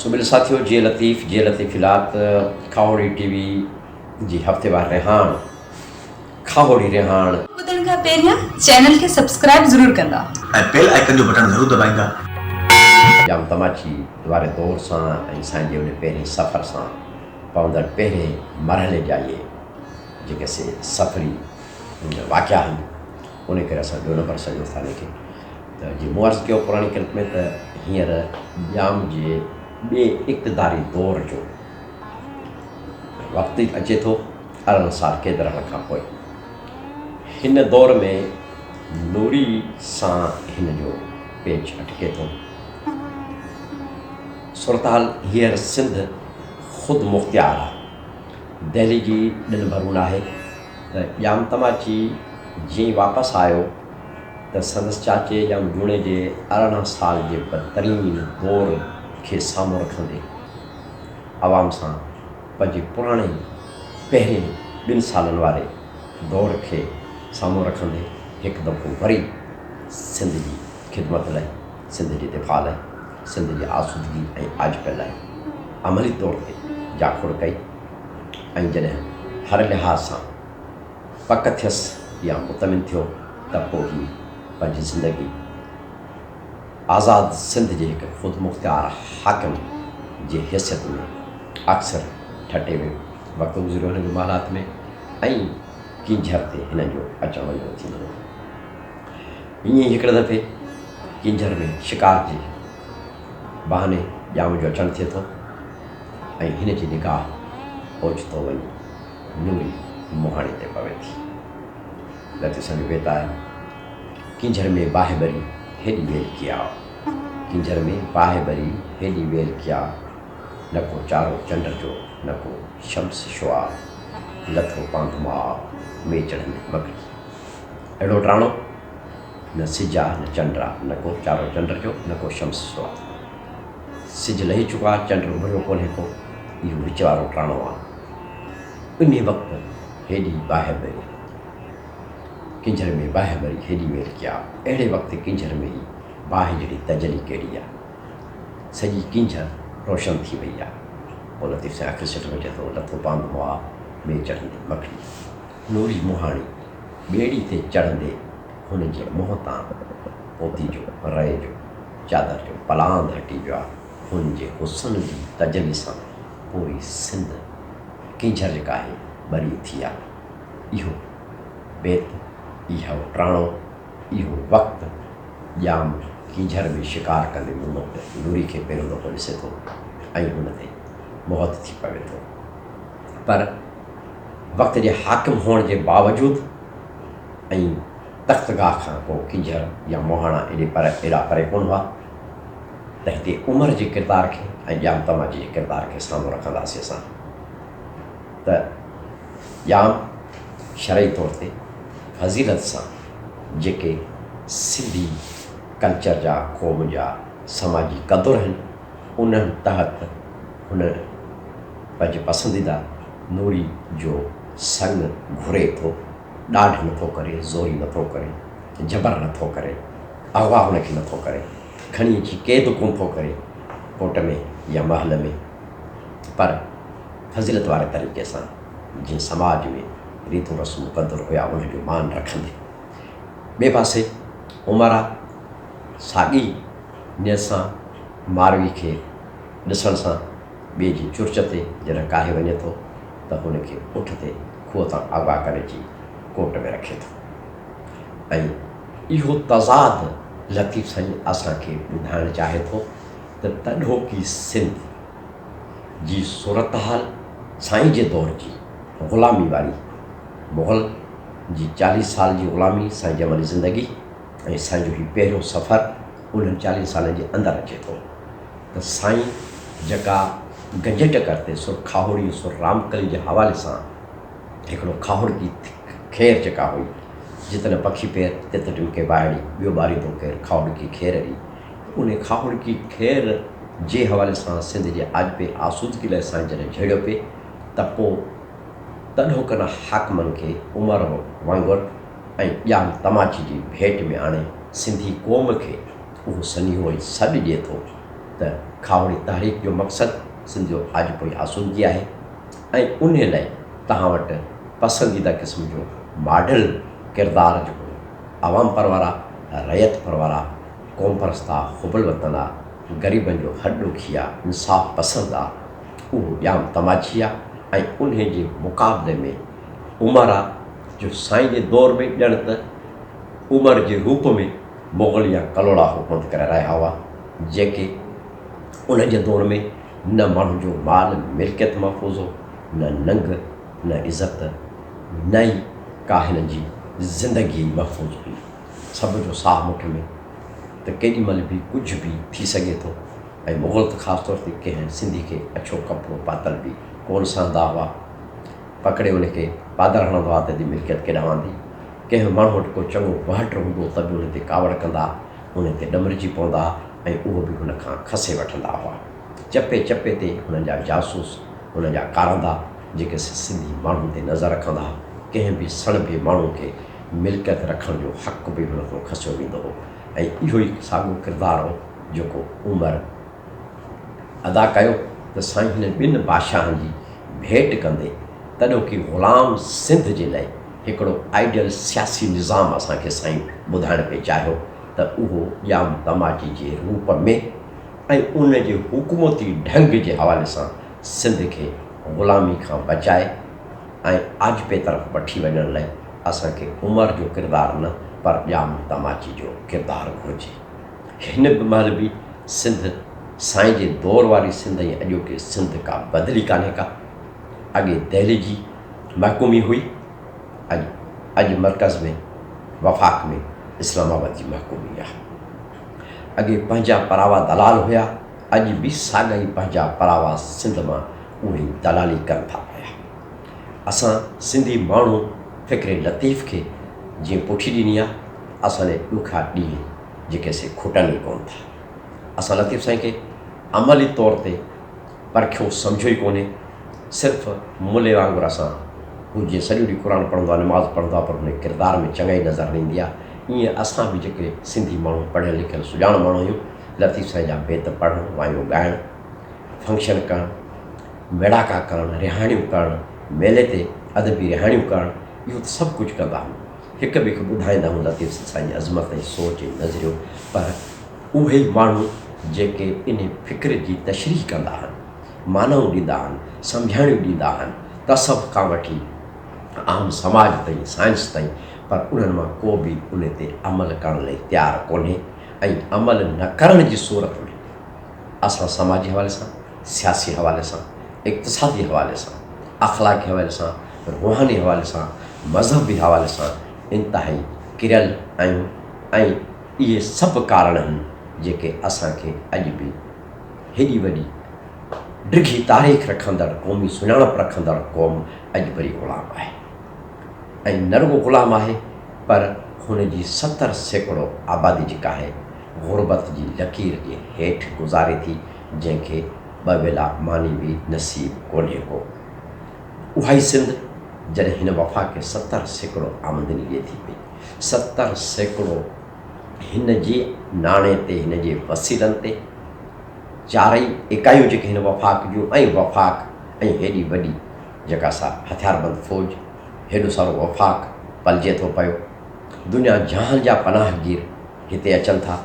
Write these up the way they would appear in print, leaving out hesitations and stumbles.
सुबिल साथियों, जे लतीफ़िलात खाहोड़ी टीवी जी हफ़्तेवार रिहाण खाहोड़ी रिहाण ॿुधण खां पहिरियां चैनल खे सब्सक्राइब ज़रूर कंदा ऐं बेल आइकन जो बटन ज़रूर दबाईंदा। जाम तमाची वारे दौर सां ऐं असांजे उन पहिरें सफ़र सां पवंदड़ पहिरें मरहले जा इहे जेके सफ़री वाक़िया आहिनि, उन करे असां 2 नंबर सॼो था लिखे त जीअं मूं अर्ज़ु कयो पुराणी किल्त में त हींअर जाम जे ॿिए इक़्तिदारी दौर जो वक़्तु अचे थो 18 साल क़ैद रहण खां पोइ। हिन दौर में नूरी सां हिन जो पेच अटके थो। सूरतहाल हींअर सिंध ख़ुदि मुख़्तियार आहे। दिल्ली जी ॾिण भरून आहे त जाम तमाची जीअं वापसि आयो त संदसि चाचे जाम जूणे जे 18 साल जे बदतरीन दौर खे साम्हूं रखंदे आवाम सां पंहिंजे पुराणे पहिरें 2 सालनि वारे दौर खे साम्हूं रखंदे हिकु दफ़ो वरी सिंध जी ख़िदमत लाइ, सिंध जे दिफ़ा लाइ, सिंध जी आसूदगी ऐं आजपे लाइ अमली तौर ते जाखोड़ कई। ऐं जॾहिं हर लिहाज़ सां पक थियसि या मुतमिन थियो त पोइ ही पंहिंजी ज़िंदगी आज़ादु सिंध जे हिकु ख़ुदि मुख़्तियार हाकिम जी हैसियत में अक्सर ठटे वियो। वक़्तु गुज़रियो हिन जो मालात में ऐं किंझर ते हिन जो अचणु वञणु थींदो। ईअं ई हिकिड़े दफ़े किंझर में शिकार जे बहाने ॼाम जो अचणु थिए थो ऐं हिन जी निगाह ओचितो वञी नूरी मुहाणे ते पवे थी। लती सम्झ बेता आहे किंझर में बाहि भरी हेॾी वेल किया, किंझर में बाहि भरी हेॾी वेल किया, न को चारो चंड जो न को शम्स शुआ, लथो पांधमा में चढ़ंदे मगड़ी। अहिड़ो टाणो न सिज आहे न चंड आहे, न को चारो चंड जो न को शम्स शुआ। सिज लही चुको आहे, चंड उभरियो कोन्हे को, इहो विच वारो टाणो आहे। इन वक़्तु हेॾी बाहि भरी किंझर में बाहि भरी हेॾी वेल किया, अहिड़े वक़्तु किंझर में ई बाहि जहिड़ी तजली कहिड़ी आहे। सॼी किंझर रोशन थी वई आहे। पोइ लतीफ़ सां आख़िर सिट में चए थो लथो पांधो आहे में चढ़ंदे मखड़ी। नूरी मुहाणी ॿेड़ी ते चढ़ंदे हुन जे मुंहं तां पोती जो रए जो चादर जो पलांद हटी वियो आहे। हुन जे हुस्न जी तजली सां पूरी सिंध किंझर जेका आहे भरी थी आहे। इहो बेत, इहो टाणो, इहो वक़्तु ॼाम किंझर में शिकार कंदे नूरी खे पहिरियों दफ़ो ॾिसे थो ऐं हुन ते मोहत थी पवे थो। पर वक़्त जे हाकिम हुअण जे बावजूदि ऐं तख़्तगाह खां पोइ किंझर या मोहाणा एॾा परे कोन हुआ त हिते उमिरि जे किरदार खे ऐं ॼाम तमाची जे किरदार खे साम्हूं रखंदासीं असां त ॼाम शरई तौर ते फज़ीलत सां जेके सिंधी कल्चर जा, क़ौम जा, समाजी क़दुर आहिनि, उन्हनि तहत हुन पंहिंजे पसंदीदा नूरी जो संग घुरे थो। ॾाढ नथो करे, ज़ोरी नथो करे, जबर नथो करे, अगवा हुनखे नथो करे, खणी अची क़ैद कोन थो करे कोट में या महल में, पर फज़ीलत वारे तरीक़े सां जीअं समाज में रीतूं रस्मूं क़दुर हुया उनजो मान रखंदे। ॿिए पासे उमरा साॻी नियत सां मारवी खे ॾिसण सां ॿिए जी चुर्च ते जॾहिं काहे वञे थो त हुनखे उठ ते खूह तां अगवा करे अची कोट में रखे थो। ऐं इहो तज़ाद लतीफ़ साईं असांखे ॿुधाइणु चाहे थो त तॾोकी सिंध जी सूरतहाल साईं जे दौर जी ग़ुलामी वारी, मुग़ल जी 40 साल जी ग़ुलामी साईं जमल जी ज़िंदगी ऐं साईं जो ही पहिरियों सफ़र उन्हनि 40 सालनि जे अंदरि अचे थो त साईं जेका गंजट करते सुर खाहोड़ी सुर रामकली जे हवाले सां हिकिड़ो खाहोड़ की खेर जेका हुई, जितने पखी पेर तित टिमके बाहिड़ी, ॿियो ॿारी थो केरु खाहोड़ की खेर ॾी, उन खाहोड़ की खेर जे हवाले सां सिंध जे आजपे आसूदगी लाइ साईं जॾहिं झेड़ियो पिए त पोइ तॾोकन हाकिमनि खे उमिरि वांगुरु ऐं ॼाम तमाची जी भेट में आणे सिंधी क़ौम खे उहो सनीहो ई सॾु ॾिए थो त खावड़ी तहरीक जो मक़सदु सिंध जो आजपोई आसूदगी आहे ऐं उन लाइ तव्हां वटि पसंदीदा क़िस्म जो मॉडल किरदार जेको आवाम परवारा, रयत परवारा, क़ौम परस्ता, हुबल वतन आहे, ग़रीबनि जो हॾुखी आहे, इंसाफ़ पसंदि आहे, उहो ॼाम तमाची आहे। ऐं उन जे मुक़ाबले में उमर आहे जो साईं जे दौर में ॼण त उमर जे रूप में मुग़ल या कलोड़ा हुकूमत करे रहिया हुआ, जेके उन जे दौर में न माण्हुनि जो माल मिल्कियत महफ़ूज़ हो, न नंग, न इज़त, न ई का हिन जी ज़िंदगी महफ़ूज़ हुई। सभ जो साह मुठ में त केॾी महिल बि कुझु बि थी सघे थो। ऐं मुग़ल त ख़ासि तौर ते कंहिं सिंधी खे अछो कपिड़ो पातल बि कोन सहंदा हुआ, पकिड़े उनखे पादर हणंदो आहे त मिल्कियत केॾां वांदी। कंहिं माण्हू वटि को चङो वहट हूंदो त बि उन ते कावड़ कंदा, उन ते ॾमरिजी पवंदा ऐं उहो बि हुन खां खसे वठंदा हुआ। चपे चपे ते हुननि जा जासूस, हुन जा कारंदा जेके सिंधी माण्हुनि ते नज़र रखंदा, कंहिं बि सणभे माण्हू खे मिल्कियत रखण जो हक़ बि हुन खां खसियो वेंदो हो। ऐं इहो ई साॻियो किरदारु हो जेको उमर अदा कयो त साईं हिन ॿिनि बादशाहनि जी भेट कंदे तॾहिं की ग़ुलाम सिंध जे लाइ हिकिड़ो आइडियल सियासी निज़ाम असांखे साईं ॿुधाइण पिए चाहियो त उहो ॼाम तमाची जे रूप में ऐं उन जे हुकूमती ढंग जे हवाले सां सिंध खे ग़ुलामी खां बचाए ऐं आजपे तरफ़ वठी वञण लाइ असांखे उमर जो किरदारु न पर ॼाम तमाची जो किरदारु घुरिजे। हिन महिल बि सिंध साईं जे दौर वारी सिंध ऐं अॼोके सिंध का बदिली कान्हे का। अॻे दहली जी महकूमी हुई, अॼु मर्कज़ में वफ़ाक़ में इस्लामाबाद जी महकूमी आहे। अॻे पंहिंजा परावा दलाल हुया, अॼु बि साॻा ई पंहिंजा परावा सिंध मां उहे दलाली कनि था पिया। असां सिंधी माण्हू फ़िक्रे लतीफ़ खे जीअं पुठी ॾिनी आहे, असांजे ॾुखा ॾींहं जेके से खुटनि ई कोन था। असां लतीफ़ साईं खे अमली तौर ते परखियो सम्झो ई कोन्हे, सिर्फ़ु मुले वांगुरु असां हू जीअं सॼो ॾींहुं क़ुर पढ़ंदो आहे, नमाज़ पढ़ंदो आहे, पर हुन किरदार में चङाई नज़र न ईंदी आहे। ईअं असां बि जेके सिंधी माण्हू पढ़ियल लिखियल सुञाण माण्हू आहियूं, लतीफ़ साईं जा बेत पढ़णु, वायूं ॻाइणु, फंक्शन करणु, मेड़ाका करणु, रिहाणियूं करणु, मेले ते अदबी रिहाणियूं करणु, इहो त सभु कुझु कंदा आहियूं। हिकु ॿिए खे ॿुधाईंदा आहियूं लतीफ़ साईं जी अज़मत ऐं सोच ऐं नज़रियो। पर उहे ई माण्हू जेके इन फ़िक्र जी तशरीह कंदा आहिनि, मानाऊं ॾींदा आहिनि, सम्झाइणियूं ॾींदा आहिनि, तसव खां वठी आम समाज ताईं, साइंस ताईं, पर उन्हनि मां को बि उन ते अमल करण लाइ तयारु कोन्हे। ऐं अमल न करण जी सूरत में असां समाजी हवाले सां, सियासी हवाले सां, इक़्तिसादी हवाले सां, अख़लाक़ी हवाले सां, रूहानी हवाले सां, मज़हबी हवाले सां इंतिहाई किरियल आहियूं। ऐं इहे सभु कारण आहिनि जेके असांखे अॼु बि हेॾी वॾी डिघी तारीख़ रखंदड़, क़ौमी सुञाणप रखंदड़ क़ौम अॼु वरी ग़ुलाम आहे। ऐं न रुॻो ग़ुलाम आहे, पर हुन जी 70% आबादी जेका आहे ग़ुरबत जी लकीर जे हेठि गुज़ारे थी, जंहिंखे ॿ वेला मानी बि नसीब कोन्हे को। उहा ई सिंध जॾहिं हिन वफ़ा खे 70% आमदनी ॾिए थी पई, 70% हिन जे नाणे ते, हिन जे वसीलनि ते, चारई इकाइयूं जेके हिन वफ़ाक़ जूं ऐं वफ़ाक़ ऐं हेॾी वॾी जेका सा हथियारबंद फ़ौज, हेॾो सारो वफ़ाक़ पलिजे थो पियो। दुनिया जहान जा पनाहगीर हिते अचनि था,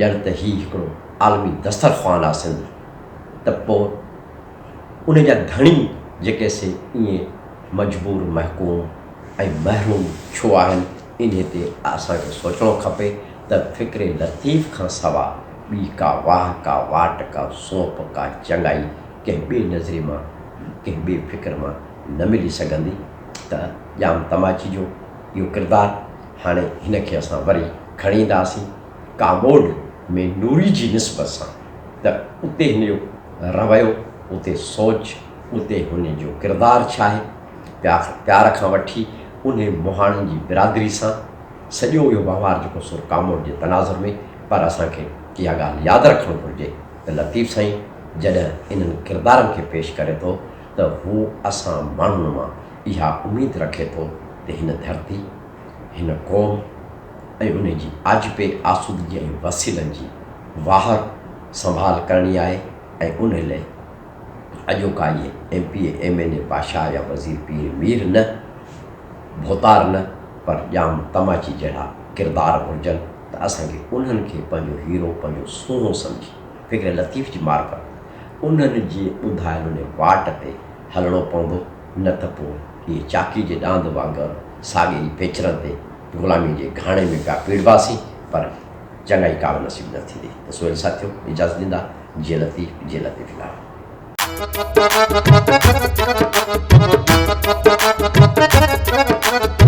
ॼण त हीउ हिकिड़ो आलमी दस्तरख़्वान आहे सिंध। त पोइ उन जा धणी जेके से ईअं मजबूर, महकूम ऐं महरूम छो आहिनि, इन ते असांखे सोचणो खपे त फ़िक्रे लतीफ़ खां सवाइ ॿी का वाह, का वाट, का सोप, का चङाई कंहिं ॿिए नज़रे मां, कंहिं ॿिए फ़िक्र मां न मिली सघंदी। त ॼाम तमाची जो इहो किरदारु हाणे हिन खे असां वरी खणी ईंदासीं कामोड में नूरी जी निस्बत सां। त उते हिन जो रवैयो, उते सोच, उते हुन जो किरदारु छा आहे, प्यार खां वठी उन मुहाणनि जी बिरादरी सां सॼो इहो वहिंवारु जेको सो कामोड जे तनाज़ुर में। पर असांखे इहा ॻाल्हि यादि रखणु घुरिजे त लतीफ़ साईं जॾहिं इन्हनि किरदारनि खे पेश करे थो त हू असां माण्हुनि मां इहा उमेद रखे थो त हिन धरती, हिन क़ौम ऐं उन जी आजपे आसूदगी ऐं वसीलनि जी वाहर संभाल करणी आहे ऐं उन लाइ अॼोका इहे MP MNA बादशाह या वज़ीर पीर मीर न भोतार न पर जाम तमाची जहिड़ा किरदार हुजनि त असांखे उन्हनि खे पंहिंजो हीरो पंहिंजो सुहिणो सम्झी फ़िक्र लतीफ़ जी मार्फत उन्हनि जे ॿुधायल उन वाट ते हलणो पवंदो न त पोइ इहे चाकी जे ॾांद वांगुरु साॻे ई पेचरनि ते ग़ुलामी जे घाणे में पिया पीड़िबासीं पर चङाई काव नसीब न थींदी त सोहेल साथियो इजाज़त ॾींदा जे लतीफ़ इलाही।